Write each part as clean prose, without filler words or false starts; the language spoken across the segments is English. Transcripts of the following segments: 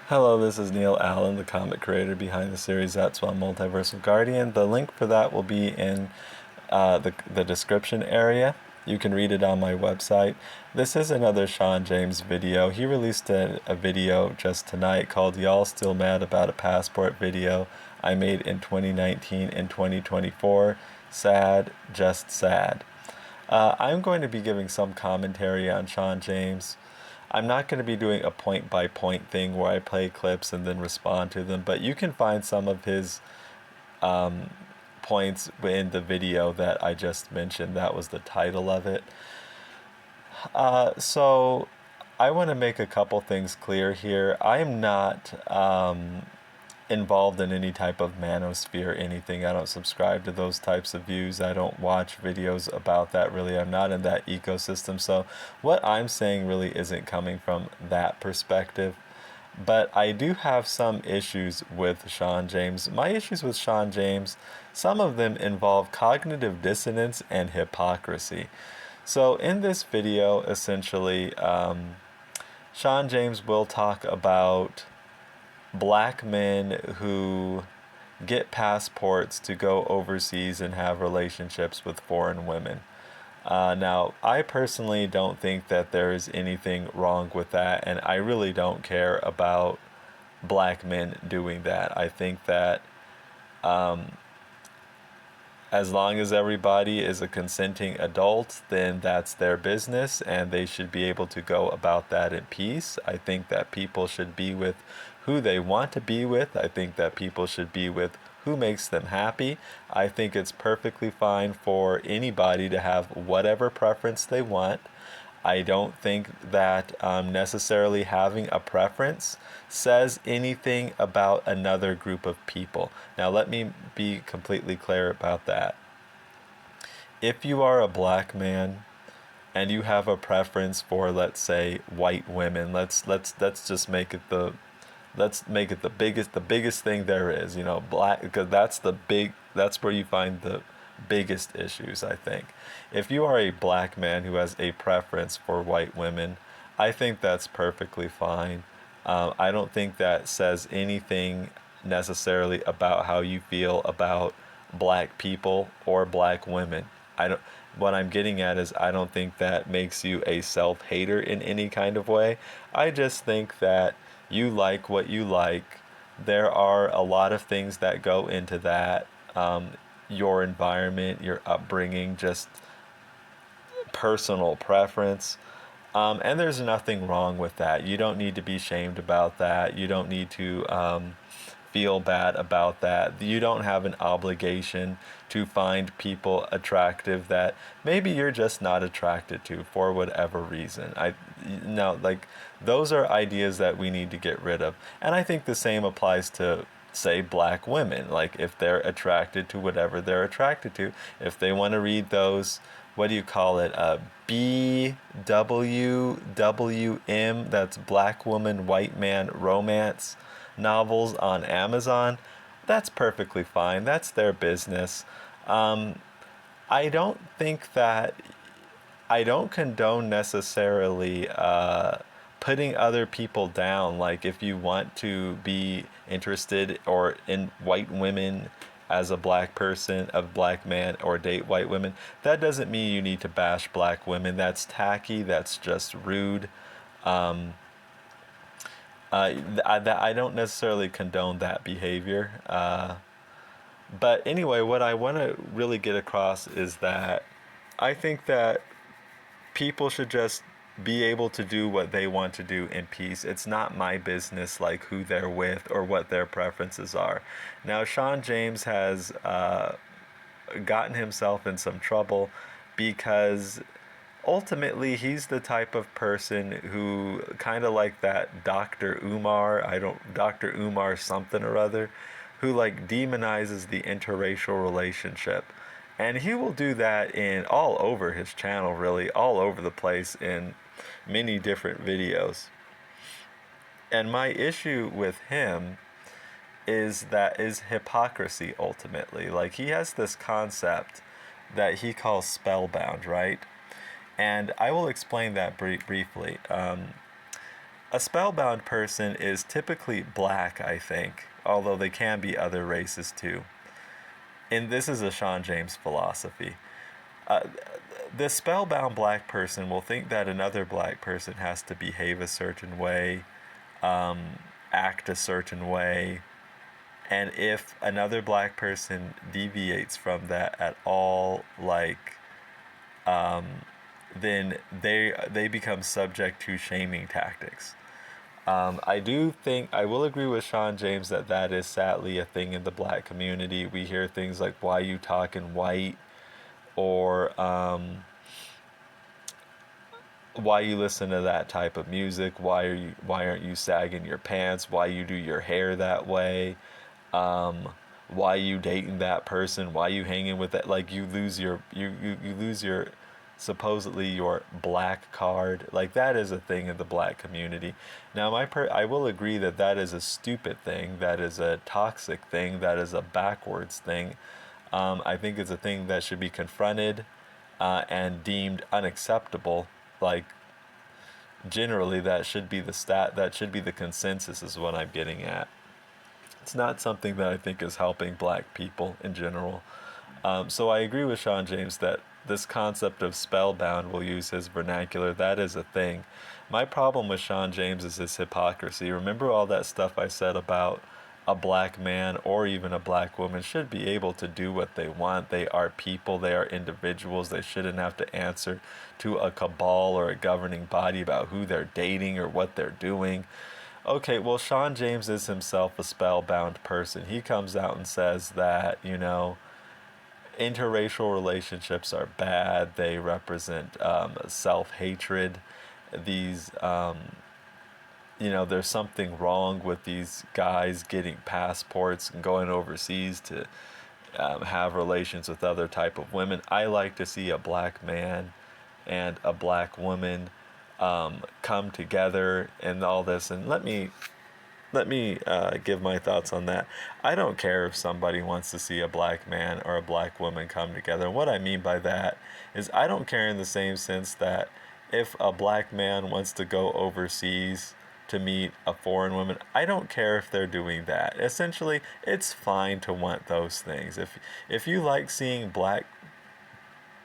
Hello, this is Neil Allen, the comic creator behind the series Zatswan Multiversal Guardian. The link for that will be in the description area. You can read it on my website. This is another Shawn James video. He released a video just tonight called Y'all Still Mad About a Passport video I made in 2019 and 2024. Sad, just sad. I'm going to be giving some commentary on Shawn James. I'm not going to be doing a point by point thing where I play clips and then respond to them, but you can find some of his points in the video that I just mentioned. That was the title of it. So I want to make a couple things clear here. I am not involved in any type of manosphere or anything. I don't subscribe to those types of views. I don't watch videos about that really. I'm not in that ecosystem. So what I'm saying really isn't coming from that perspective. But I do have some issues with Shawn James. My issues with Shawn James, some of them involve cognitive dissonance and hypocrisy. So in this video, essentially, Shawn James will talk about black men who get passports to go overseas and have relationships with foreign women. Now, I personally don't think that there is anything wrong with that, and I really don't care about black men doing that. I think that as long as everybody is a consenting adult, then that's their business, and they should be able to go about that in peace. I think that people should be with who they want to be with. I think that people should be with who makes them happy. I think it's perfectly fine for anybody to have whatever preference they want. I don't think that necessarily having a preference says anything about another group of people. Now, let me be completely clear about that. If you are a black man and you have a preference for, let's say, white women, let's just make it the biggest thing there is, black, because that's where you find the biggest issues, I think. If you are a black man who has a preference for white women, I think that's perfectly fine. I don't think that says anything necessarily about how you feel about black people or black women. What I'm getting at is I don't think that makes you a self-hater in any kind of way. I just think that you like what you like. There are a lot of things that go into that. Your environment, your upbringing, just personal preference. And there's nothing wrong with that. You don't need to be shamed about that. You don't need to feel bad about that. You don't have an obligation to find people attractive that maybe you're just not attracted to for whatever reason. Those are ideas that we need to get rid of. And I think the same applies to, say, black women. Like, if they're attracted to whatever they're attracted to, if they want to read those, what do you call it, BWWM, that's Black Woman White Man Romance novels on Amazon, that's perfectly fine. That's their business. I don't think that I don't condone necessarily putting other people down. Like, if you want to be interested or in white women as a black person, a black man, or date white women, that doesn't mean you need to bash black women. That's tacky. That's just rude. I don't necessarily condone that behavior. But anyway, what I want to really get across is that I think that people should just be able to do what they want to do in peace. It's not my business, like, who they're with or what their preferences are. Now, Shawn James has gotten himself in some trouble because ultimately he's the type of person who, kind of like that Dr. Umar, Dr. Umar something or other, who like demonizes the interracial relationship. And he will do that in all over his channel, really, all over the place in many different videos. And my issue with him is hypocrisy ultimately. Like, he has this concept that he calls spellbound, right? And I will explain that briefly. a spellbound person is typically black, I think, although they can be other races too. And this is a Shawn James philosophy. Uh, the spellbound black person will think that another black person has to behave a certain way, um, act a certain way, and if another black person deviates from that at all, um, then they become subject to shaming tactics. I do think I will agree with Shawn James that that is sadly a thing in the black community. We hear things like "Why you talking white?" or "Why you listen to that type of music? Why aren't you sagging your pants? Why you do your hair that way? Um, why you dating that person? Why you hanging with that?" Like you lose your supposedly your black card. Like that is a thing in the black community. Now I will agree that that is a stupid thing. That is a toxic thing. That is a backwards thing. I think it's a thing that should be confronted and deemed unacceptable. Like generally, that should be the stat. That should be the consensus. Is what I'm getting at. It's not something that I think is helping black people in general. So I agree with Shawn James that this concept of spellbound, will use his vernacular, that is a thing. My problem with Shawn James is his hypocrisy. Remember all that stuff I said about a black man or even a black woman should be able to do what they want. They are people, they are individuals. They shouldn't have to answer to a cabal or a governing body about who they're dating or what they're doing. Okay, well, Shawn James is himself a spellbound person. He comes out and says that, interracial relationships are bad. They represent self hatred. These, there's something wrong with these guys getting passports and going overseas to have relations with other type of women. I like to see a black man and a black woman come together and all this. And let me give my thoughts on that. I don't care if somebody wants to see a black man or a black woman come together. And what I mean by that is I don't care in the same sense that if a black man wants to go overseas to meet a foreign woman, I don't care if they're doing that. Essentially, it's fine to want those things. If you like seeing black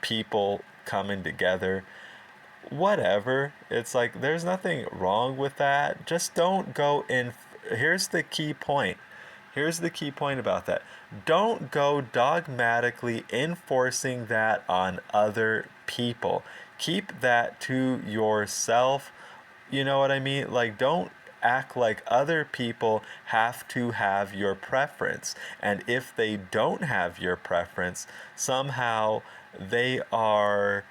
people coming together, whatever. It's like there's nothing wrong with that. Just don't go in. Here's the key point. Here's the key point about that. Don't go dogmatically enforcing that on other people. Keep that to yourself. You know what I mean? Like, don't act like other people have to have your preference. And if they don't have your preference, somehow they are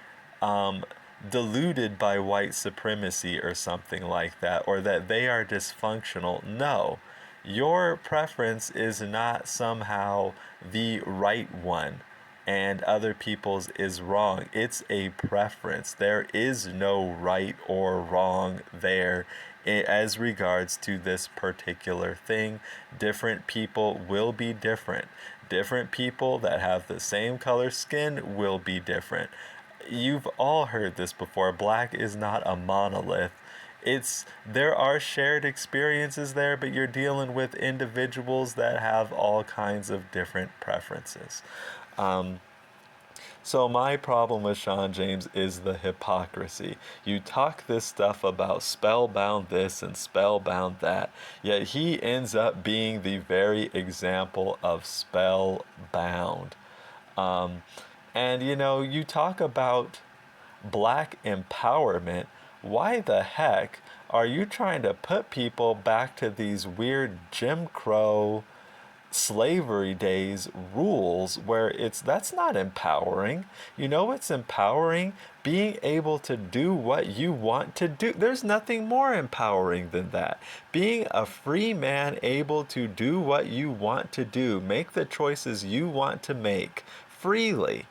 deluded by white supremacy or something like that, or that they are dysfunctional. No, your preference is not somehow the right one and other people's is wrong. It's a preference. There is no right or wrong there as regards to this particular thing. Different people will be different. Different people that have the same color skin will be different. You've all heard this before. Black is not a monolith. There are shared experiences there, but you're dealing with individuals that have all kinds of different preferences. So my problem with Shawn James is the hypocrisy. You talk this stuff about spellbound this and spellbound that, yet he ends up being the very example of spellbound. Um, and you talk about black empowerment. Why the heck are you trying to put people back to these weird Jim Crow slavery days rules where that's not empowering? It's empowering being able to do what you want to do. There's nothing more empowering than that. Being a free man able to do what you want to do, make the choices you want to make freely.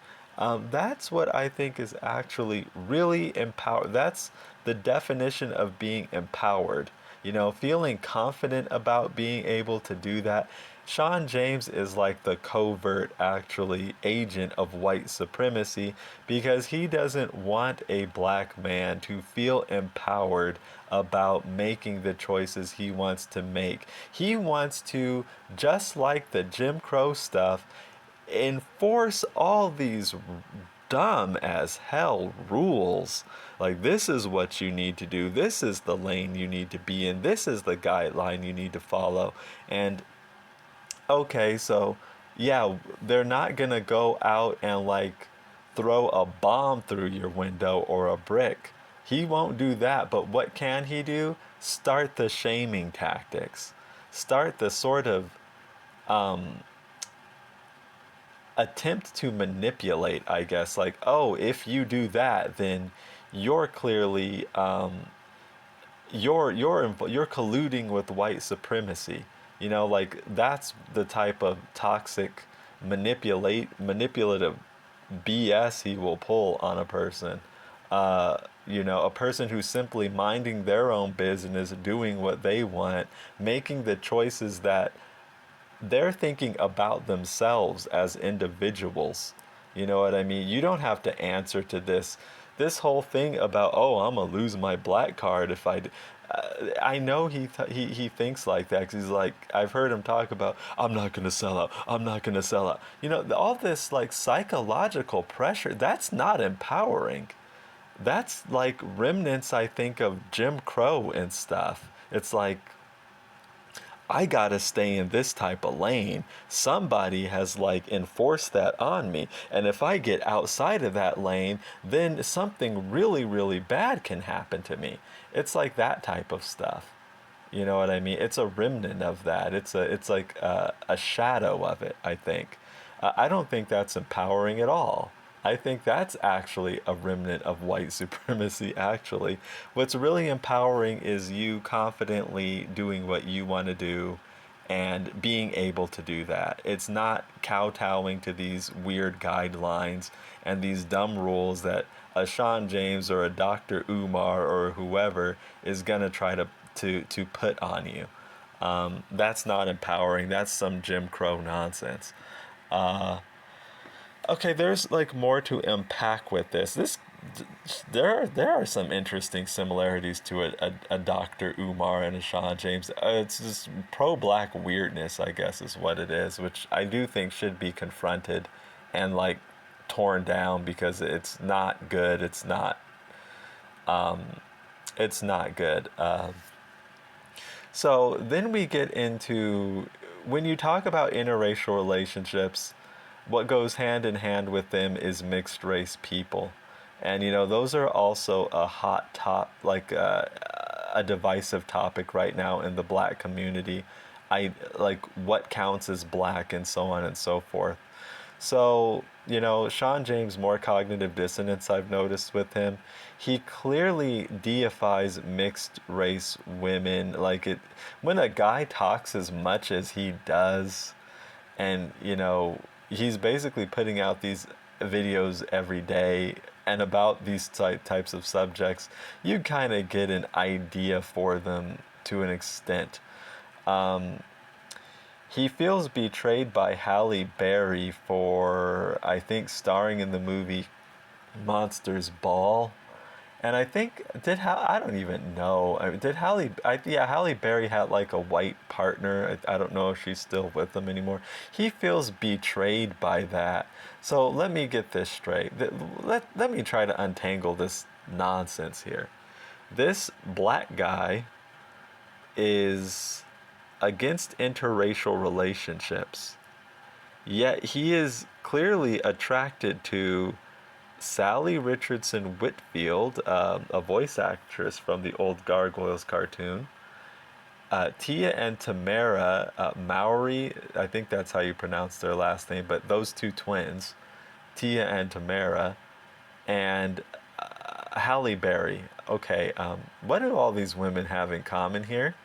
That's what I think is actually really empowered. That's the definition of being empowered. feeling confident about being able to do that. Shawn James is like the covert, actually, agent of white supremacy because he doesn't want a black man to feel empowered about making the choices he wants to make. He wants to, just like the Jim Crow stuff, enforce all these dumb as hell rules. Like, this is what you need to do. This is the lane you need to be in. This is the guideline you need to follow. And okay, so yeah, they're not gonna go out and like throw a bomb through your window or a brick. He won't do that, but what can he do? Start the shaming tactics. Start the sort of attempt to manipulate, I guess. Like, oh, if you do that, then you're clearly you're colluding with white supremacy. Like that's the type of toxic manipulative BS he will pull on a person. A person who's simply minding their own business, doing what they want, making the choices that they're thinking about themselves as individuals. You know what I mean? You don't have to answer to this whole thing about, oh, I'm gonna lose my black card if I know he thinks like that because he's like, I've heard him talk about, I'm not gonna sell out, I'm not gonna sell out. All this like psychological pressure, that's not empowering. That's like remnants, I think, of Jim Crow and stuff. It's like, I gotta stay in this type of lane. Somebody has like enforced that on me. And if I get outside of that lane, then something really, really bad can happen to me. It's like that type of stuff. You know what I mean? It's a remnant of that. It's like a shadow of it, I think. I don't think that's empowering at all. I think that's actually a remnant of white supremacy, actually. What's really empowering is you confidently doing what you want to do and being able to do that. It's not kowtowing to these weird guidelines and these dumb rules that a Shawn James or a Dr. Umar or whoever is going to try to put on you. That's not empowering. That's some Jim Crow nonsense. Okay, there's like more to unpack with this. There are some interesting similarities to a Dr. Umar and a Shawn James. It's just pro-black weirdness, I guess, is what it is, which I do think should be confronted and like torn down because it's not good. It's not good. So then we get into when you talk about interracial relationships, what goes hand in hand with them is mixed race people. And those are also a hot like a divisive topic right now in the black community. I like what counts as black and so on and so forth. So, Shawn James, more cognitive dissonance I've noticed with him. He clearly deifies mixed race women. Like when a guy talks as much as he does, and he's basically putting out these videos every day and about these types of subjects, you kind of get an idea for them to an extent. He feels betrayed by Halle Berry for, I think, starring in the movie Monsters Ball. And I think I don't even know. I mean, did Halle Berry had like a white partner. I don't know if she's still with him anymore. He feels betrayed by that. So let me get this straight. Let me try to untangle this nonsense here. This black guy is against interracial relationships, yet he is clearly attracted to Sally Richardson Whitfield, a voice actress from the old Gargoyles cartoon, Tia and Tamara Mowry, I think that's how you pronounce their last name, but those two twins, Tia and Tamara, and Halle Berry. Okay, what do all these women have in common here?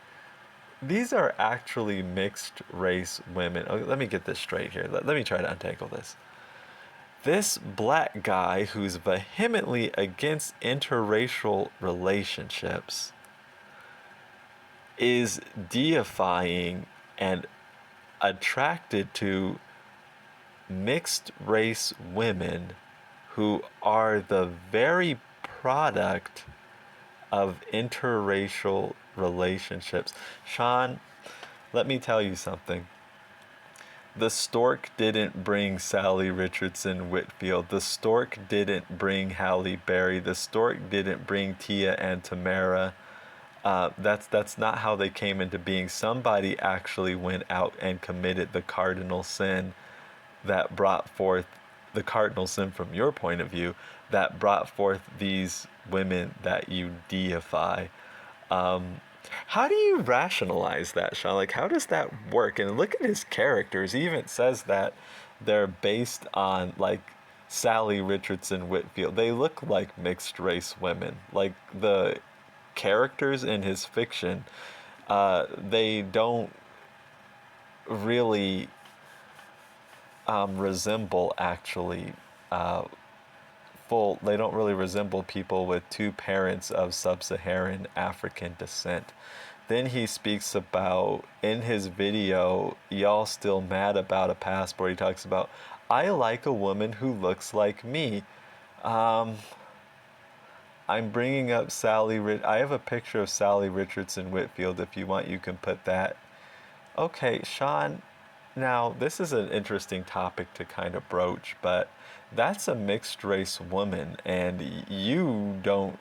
These are actually mixed race women. Okay, let me get this straight here. Let me try to untangle this. This black guy who's vehemently against interracial relationships is deifying and attracted to mixed race women who are the very product of interracial relationships. Shawn, let me tell you something. The stork didn't bring Sally Richardson Whitfield. The stork didn't bring Halle Berry. The stork didn't bring Tia and Tamara. That's not how they came into being. Somebody actually went out and committed the cardinal sin that brought forth the cardinal sin from your point of view that brought forth these women that you deify. Um, how do you rationalize that, Sean? Like, how does that work? And look at his characters. He even says that they're based on, like, Sally Richardson Whitfield. They look like mixed race women. Like, the characters in his fiction, they don't really resemble actually uh, they don't really resemble people with two parents of sub-Saharan African descent. Then he speaks about, in his video, Y'all Still Mad About a Passport, he talks about, I like a woman who looks like me. Um, I'm bringing up I have a picture of Sally Richardson Whitfield. If you want, you can put that. Okay, Sean, now this is an interesting topic to kind of broach, but that's a mixed race woman, and you don't.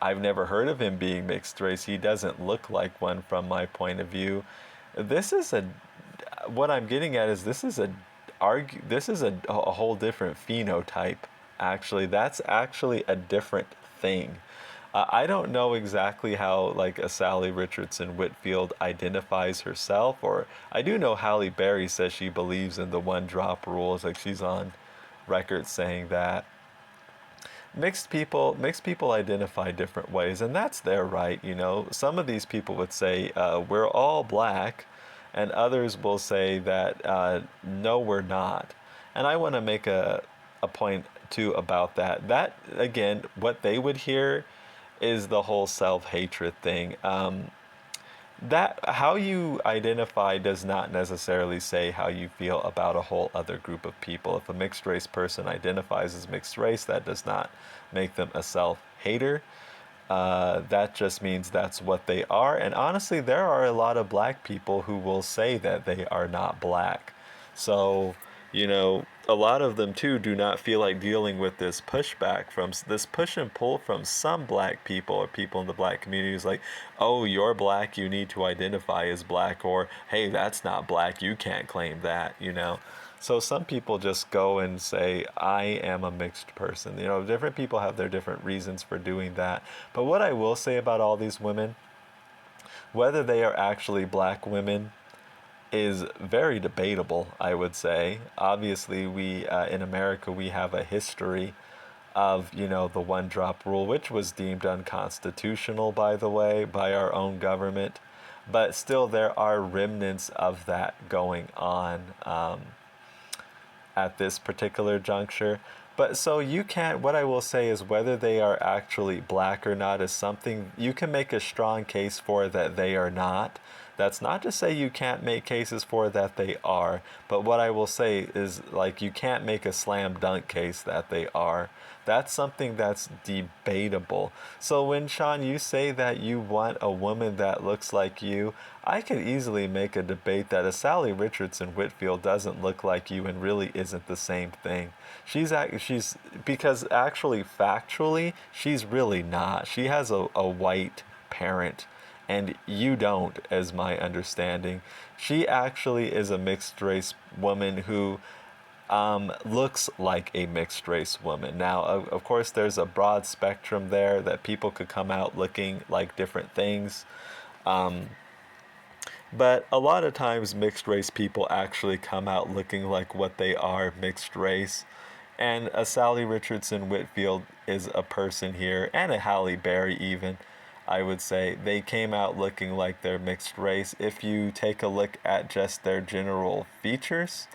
I've never heard of him being mixed race. He doesn't look like one from my point of view. This is a. What I'm getting at is this is a whole different phenotype. Actually, that's actually a different thing. I don't know exactly how like a Sally Richardson Whitfield identifies herself, or I do know Halle Berry says she believes in the one drop rules. Like she's on record saying that. Mixed people identify different ways, and that's their right. You know, some of these people would say we're all black, and others will say that no, we're not. And I want to make a point too about that. That again, what they would hear is the whole self-hatred thing. That how you identify does not necessarily say how you feel about a whole other group of people. If a mixed race person identifies as mixed race, that does not make them a self-hater. That just means that's what they are. And honestly, there are a lot of black people who will say that they are not black. So, you know, a lot of them too do not feel like dealing with this pushback from this push and pull from some black people or people in the black community who's like, oh, you're black, you need to identify as black, or hey, that's not black, you can't claim that, you know. So some people just go and say, I am a mixed person. You know, different people have their different reasons for doing that. But what I will say about all these women, whether they are actually black women, is very debatable, I would say. Obviously, we in America, we have a history of, you know, the one drop rule, which was deemed unconstitutional, by the way, by our own government. But still, there are remnants of that going on. At this particular juncture. But so you can't, what I will say is whether they are actually black or not is something you can make a strong case for that they are not. That's not to say you can't make cases for that they are, but what I will say is like you can't make a slam dunk case that they are. That's something that's debatable. So when Sean, you say that you want a woman that looks like you, I could easily make a debate that a Sally Richardson Whitfield doesn't look like you and really isn't the same thing. She's because actually factually she's really not. She has a white parent and you don't, as my understanding. She actually is a mixed race woman who looks like a mixed race woman. Now, of course, there's a broad spectrum there that people could come out looking like different things. But a lot of times, mixed race people actually come out looking like what they are, mixed race. And a Sally Richardson Whitfield is a person here, and a Halle Berry even, I would say. They came out looking like they're mixed race. If you take a look at just their general features,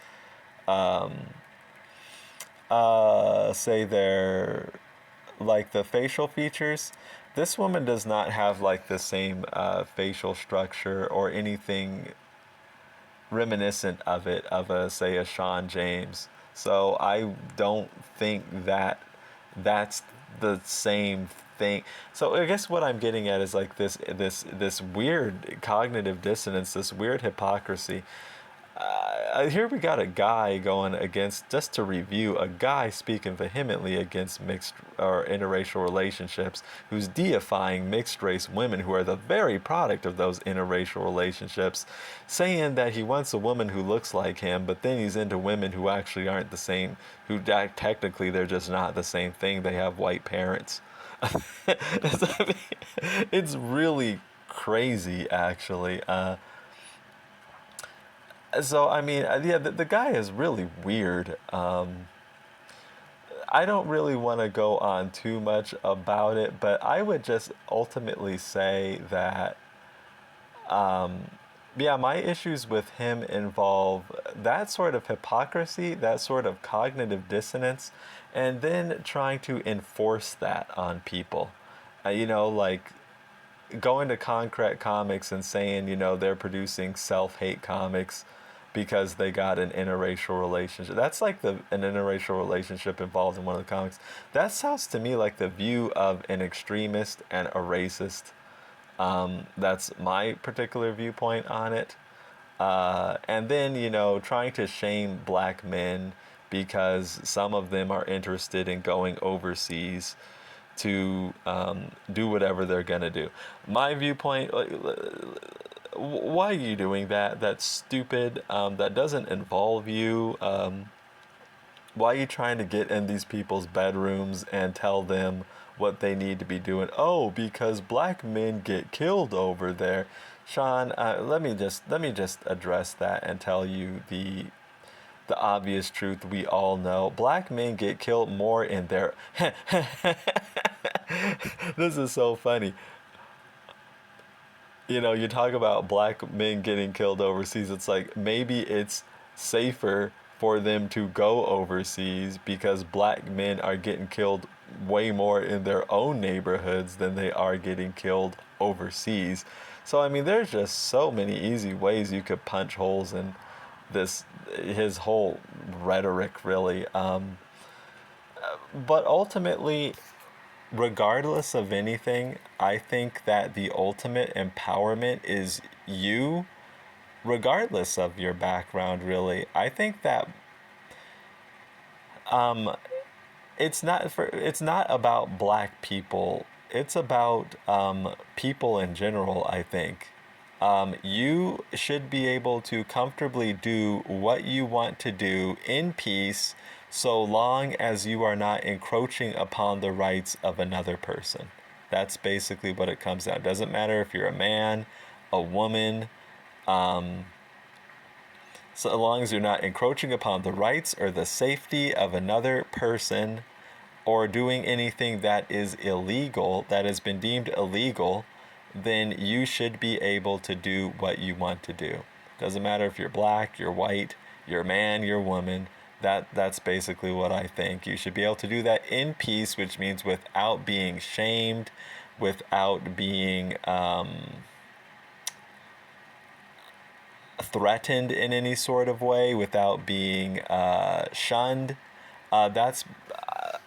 say their like the facial features, This woman does not have like the same facial structure or anything reminiscent of it of a say a Shawn James. So I don't think that that's the same thing. So I guess what I'm getting at is like this weird cognitive dissonance, this weird hypocrisy. Here we got a guy going against, just to review, a guy speaking vehemently against mixed or interracial relationships, who's deifying mixed race women who are the very product of those interracial relationships, saying that he wants a woman who looks like him, but then he's into women who actually aren't the same, who technically they're just not the same thing. They have white parents. It's really crazy, actually. So I mean, yeah, the guy is really weird. I don't really want to go on too much about it, but I would just ultimately say that, yeah, my issues with him involve that sort of hypocrisy, that sort of cognitive dissonance, and then trying to enforce that on people. Like going to Concrete Comics and saying, they're producing self-hate comics because they got an interracial relationship. That's like an interracial relationship involved in one of the comics. That sounds to me like the view of an extremist and a racist. That's my particular viewpoint on it. And then, trying to shame black men because some of them are interested in going overseas to do whatever they're going to do. My viewpoint, why are you doing that? That's stupid. That doesn't involve you. Why are you trying to get in these people's bedrooms and tell them what they need to be doing? Oh, because black men get killed over there. Shawn, let me just address that and tell you the obvious truth we all know. Black men get killed more in their this is so funny. You talk about black men getting killed overseas. It's like maybe it's safer for them to go overseas because black men are getting killed way more in their own neighborhoods than they are getting killed overseas. So I mean, there's just so many easy ways you could punch holes in this his whole rhetoric, really. But ultimately, regardless of anything, I think that the ultimate empowerment is you, regardless of your background, really. I think that um, it's not about black people. It's about people in general, I think. You should be able to comfortably do what you want to do in peace so long as you are not encroaching upon the rights of another person. That's basically what it comes down. It doesn't matter if you're a man, a woman, so long as you're not encroaching upon the rights or the safety of another person or doing anything that is illegal, that has been deemed illegal, then you should be able to do what you want to do. Doesn't matter if you're black, you're white, you're a man, you're a woman. That's basically what I think. You should be able to do that in peace, which means without being shamed, without being threatened in any sort of way, without being shunned. That's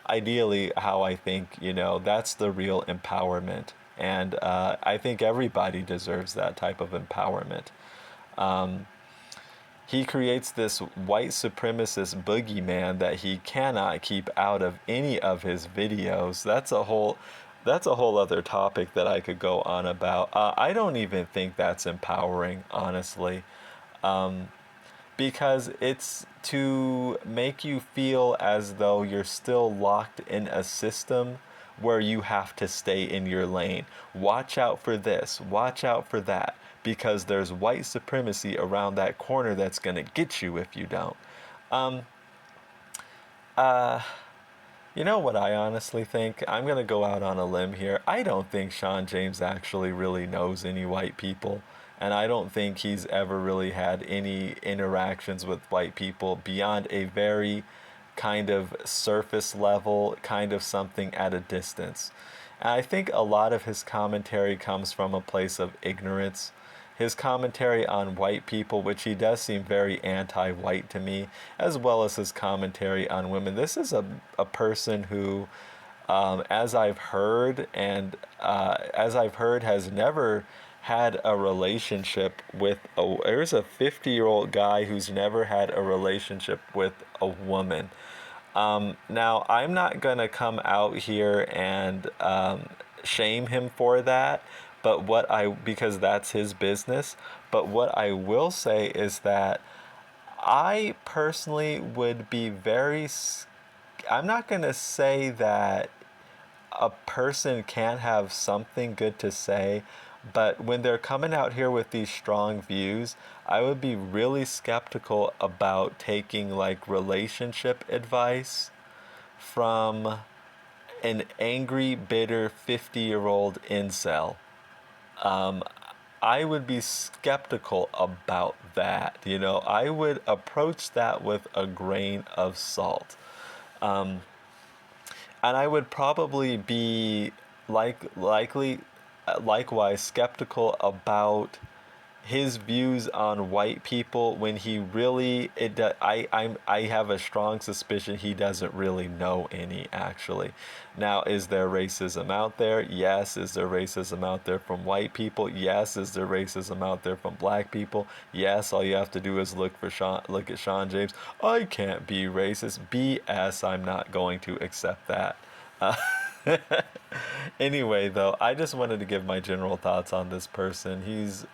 ideally how I think, that's the real empowerment. And I think everybody deserves that type of empowerment. He creates this white supremacist boogeyman that he cannot keep out of any of his videos. That's a whole other topic that I could go on about. I don't even think that's empowering, honestly, because it's to make you feel as though you're still locked in a system where you have to stay in your lane. Watch out for this, watch out for that, because there's white supremacy around that corner that's going to get you if you don't. Um, uh, you know what I honestly think? I'm going to go out on a limb here. I don't think Shawn James actually really knows any white people. And I don't think he's ever really had any interactions with white people beyond a very kind of surface level, kind of something at a distance. And I think a lot of his commentary comes from a place of ignorance. His commentary on white people, which he does seem very anti-white to me, as well as his commentary on women. This is a person who, as I've heard, has never had a relationship with a. There's a 50-year-old guy who's never had a relationship with a woman. Now, I'm not going to come out here and shame him for that, because that's his business. But what I will say is that I personally would be I'm not going to say that a person can have something good to say, but when they're coming out here with these strong views, I would be really skeptical about taking like relationship advice from an angry, bitter 50-year-old incel. I would be skeptical about that. I would approach that with a grain of salt. And I would probably be likewise skeptical about his views on white people when he really I have a strong suspicion he doesn't really know any, actually. Now, is there racism out there? Yes. Is there racism out there from white people? Yes. Is there racism out there from black people? Yes. All you have to do is look at Shawn James. I can't be racist. BS. I'm not going to accept that. Anyway, though, I just wanted to give my general thoughts on this person. He's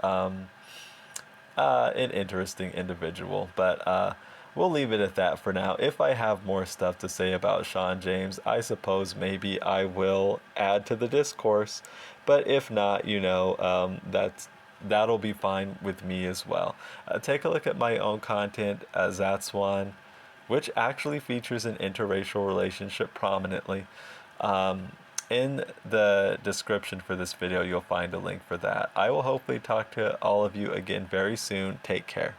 an interesting individual, but we'll leave it at that for now. If I have more stuff to say about Shawn James, I suppose maybe I will add to the discourse. But if not, that'll be fine with me as well. Take a look at my own content, Zatswan, which actually features an interracial relationship prominently. In the description for this video, you'll find a link for that. I will hopefully talk to all of you again very soon. Take care.